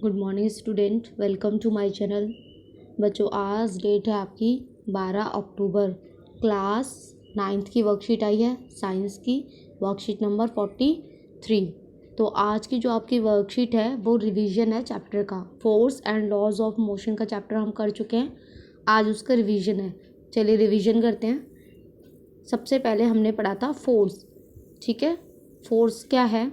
Good morning student, welcome to my channel. बच्चों, आज date है आपकी 12 अक्टूबर। क्लास 9th की वर्कशीट आई है, साइंस की वर्कशीट नंबर 43। तो आज की जो आपकी वर्कशीट है वो रिवीजन है चैप्टर का। Force and laws of motion का चैप्टर हम कर चुके हैं, आज उसका रिवीजन है। चलिए रिवीजन करते हैं। सबसे पहले हमने पढ़ा था फोर्स। ठीक है, फोर्स क्या है?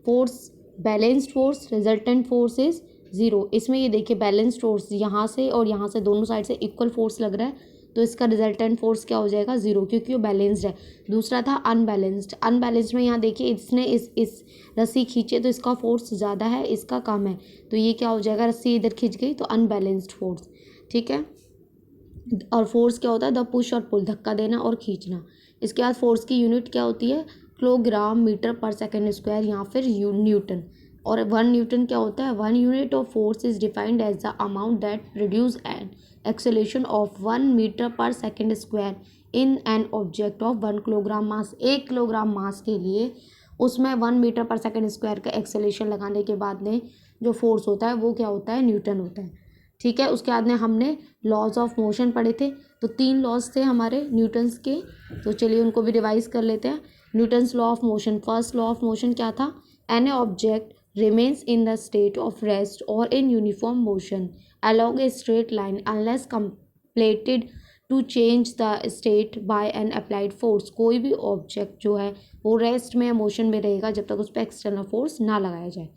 Force balanced force, resultant force is 0। इसमें ये देखिए बैलेंस्ड फोर्स यहाँ से और यहाँ से दोनों साइड से इक्वल फोर्स लग रहा है, तो इसका रिजल्टेंट फोर्स क्या हो जाएगा? 0, क्योंकि वो बैलेंस्ड है। दूसरा था अनबैलेंस्ड। अनबैलेंस्ड में यहाँ देखिए इसने इस रस्सी खींचे तो इसका फोर्स ज़्यादा है, इसका कम है, तो ये क्या हो जाएगा? रस्सी इधर खींच गई तो अनबैलेंस्ड फोर्स। ठीक है। और फोर्स क्या होता है? द पुश और पुल, धक्का देना और खींचना। इसके बाद फोर्स की यूनिट क्या होती है? Kilogram metre per second square या फिर न्यूटन। और 1 न्यूटन क्या होता है? 1 unit of force is defined as the amount that produce an acceleration of 1 metre per second square in an object of 1 kilogram mass. 1 kilogram mass के लिए उसमें 1 metre per second square का acceleration लगाने के बाद में जो फोर्स होता है वो क्या होता है? न्यूटन होता है। ठीक है। उसके बाद में हमने लॉज ऑफ मोशन पढ़े थे, तो 3 लॉज थे हमारे न्यूटन्स के, तो चलिए उनको भी रिवाइज कर लेते हैं। Newton's law of motion. First law of motion क्या था? Any object remains in the state of rest और in uniform motion along a straight line unless compelled to change the state by an applied force। कोई भी object जो है वो rest में या मोशन में रहेगा जब तक उस पर एक्सटर्नल फोर्स ना लगाया जाए।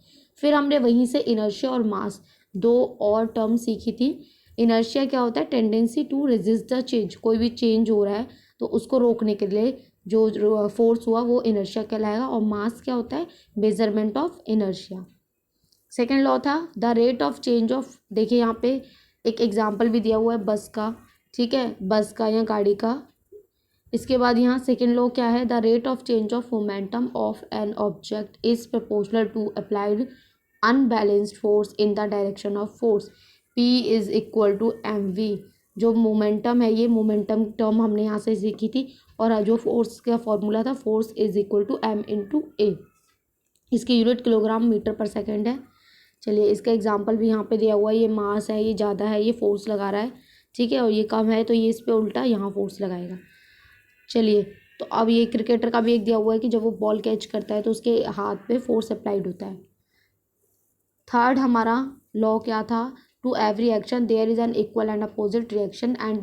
फिर हमने वहीं से इनर्शिया और मास दो और टर्म सीखी थी। इनर्शिया क्या होता है? Tendency to resist the change. कोई भी चेंज हो रहा है तो उसको रोकने के लिए जो फोर्स हुआ वो इनर्शिया कहलाएगा। और मास क्या होता है? Measurement of inertia. Second law था the rate of change of. देखिए यहाँ पे एक एग्जाम्पल भी दिया हुआ है बस का। ठीक है, बस का या गाड़ी का। इसके बाद यहाँ सेकेंड लॉ क्या है? The rate of change of momentum of an object is proportional to applied unbalanced force in the direction of force. P is equal to mv। जो मोमेंटम है, ये मोमेंटम टर्म हमने यहाँ से सीखी थी। और जो फोर्स का फॉर्मूला था, force is equal to m into a. इसकी unit kilogram metre per second है। चलिए इसका एग्जाम्पल भी यहाँ पे दिया हुआ है। ये मास है, ये ज़्यादा है, ये फोर्स लगा रहा है। ठीक है, और ये कम है तो ये इस पर उल्टा यहाँ फोर्स लगाएगा। चलिए, तो अब ये क्रिकेटर का भी एक दिया हुआ है कि जब वो बॉल कैच करता है तो उसके हाथ पे फोर्स अप्लाइड होता है। थर्ड हमारा लॉ क्या था? To every action there is an equal and opposite reaction and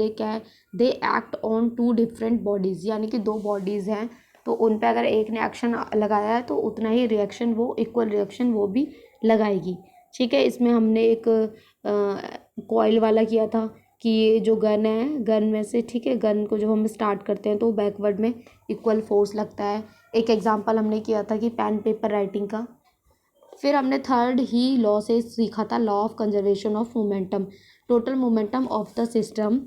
they act on 2 different bodies. यानी कि 2 बॉडीज़ हैं तो उन पे अगर एक ने एक्शन लगाया है तो उतना ही रिएक्शन, वो इक्वल रिएक्शन वो भी लगाएगी। ठीक है। इसमें हमने एक कॉइल वाला किया था कि ये जो गन है, गन में से, ठीक है, गन को जब हम स्टार्ट करते हैं तो बैकवर्ड में इक्वल फोर्स लगता है। एक एग्जांपल हमने किया था कि पेन पेपर राइटिंग का। फिर हमने थर्ड ही लॉ से सीखा था law of conservation of momentum. Total momentum of the system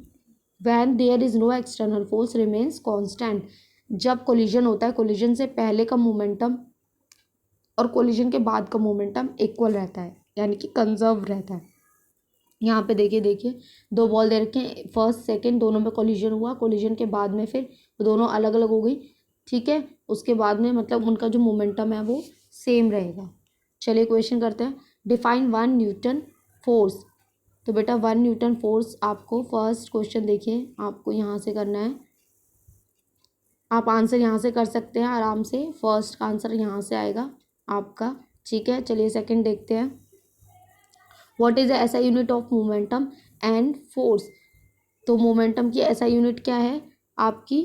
when there is no external force remains constant. जब कोलिजन होता है, कोलिजन से पहले का मोमेंटम और कोलिजन के बाद का मोमेंटम इक्वल रहता है, यानी कि कंजर्व रहता है। यहाँ पे देखिए 2 बॉल दे रखे हैं, फर्स्ट सेकंड दोनों में कोलिजन हुआ, कोलिजन के बाद में फिर दोनों अलग अलग हो गई। ठीक है, उसके बाद में मतलब उनका जो मोमेंटम है वो सेम रहेगा। चलिए क्वेश्चन करते हैं। Define 1 Newton force. तो बेटा 1 न्यूटन फोर्स आपको फर्स्ट क्वेश्चन देखिए आपको यहाँ से करना है। आप आंसर यहाँ से कर सकते हैं आराम से, फर्स्ट का आंसर यहाँ से आएगा आपका। ठीक है, चलिए सेकंड देखते हैं। What is the SI unit of momentum and force. तो मोमेंटम की एसआई यूनिट क्या है आपकी?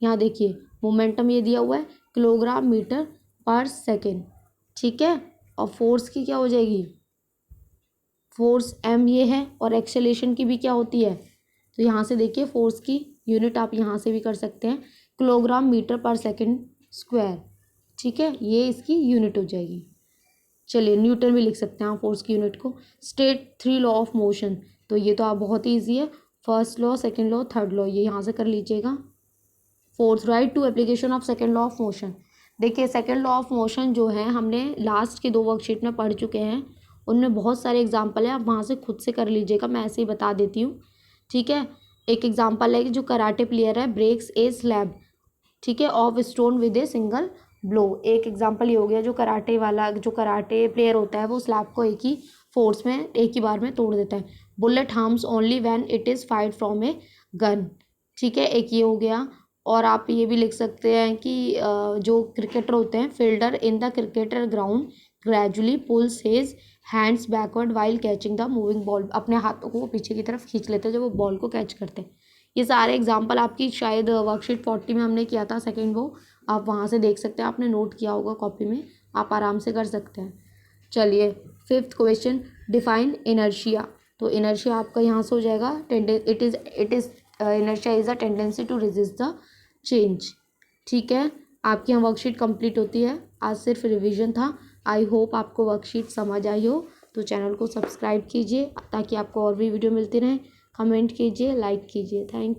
यहाँ देखिए मोमेंटम ये दिया हुआ है किलोग्राम मीटर पर सेकेंड। ठीक है, और फोर्स की क्या हो जाएगी? फोर्स m ये है, और एक्सेलेरेशन की भी क्या होती है? तो यहाँ से देखिए फोर्स की यूनिट आप यहाँ से भी कर सकते हैं, kilogram metre per second square. ठीक है, ये इसकी यूनिट हो जाएगी। चलिए न्यूटन भी लिख सकते हैं आप फोर्स की यूनिट को। State 3 law of motion. तो ये तो आप बहुत ही ईजी है, first law, second law, third law, ये यहाँ से कर लीजिएगा। Fourth write two application of second law of motion. देखिए सेकेंड लॉ ऑफ मोशन जो है हमने लास्ट के 2 वर्कशीट में पढ़ चुके हैं, उनमें बहुत सारे एग्जाम्पल है, आप वहाँ से खुद से कर लीजिएगा, मैं ऐसे ही बता देती हूँ। ठीक है, एक एग्जाम्पल है कि जो कराटे प्लेयर है ब्रेक्स ए स्लैब, ठीक है, of stone with a single blow, एक एग्जांपल ये हो गया, जो कराटे वाला, जो कराटे प्लेयर होता है वो स्लैब को एक ही फोर्स में, एक ही बार में तोड़ देता है। Bullet harms only when it is fired from a gun. ठीक है, एक ये हो गया। और आप ये भी लिख सकते हैं कि जो क्रिकेटर होते हैं, fielder in the cricketer ground gradually pulls his hands backward while catching the moving ball. अपने हाथों को वो पीछे की तरफ खींच लेते हैं जब वो बॉल को कैच करते हैं। ये सारे एग्जाम्पल आपकी शायद वर्कशीट 40 में हमने किया था, सेकेंड वो, आप वहाँ से देख सकते हैं, आपने नोट किया होगा कॉपी में, आप आराम से कर सकते हैं। चलिए, फिफ्थ क्वेश्चन, डिफाइन इनर्शिया। तो इनर्शिया आपका यहाँ से हो जाएगा, inertia is a tendency to resist the change. ठीक है, आपकी यहाँ वर्कशीट कंप्लीट होती है। आज सिर्फ रिवीजन था। आई होप आपको वर्कशीट समझ आई हो। तो चैनल को सब्सक्राइब कीजिए ताकि आपको और भी वीडियो मिलती रहें। कमेंट कीजिए, लाइक कीजिए। थैंक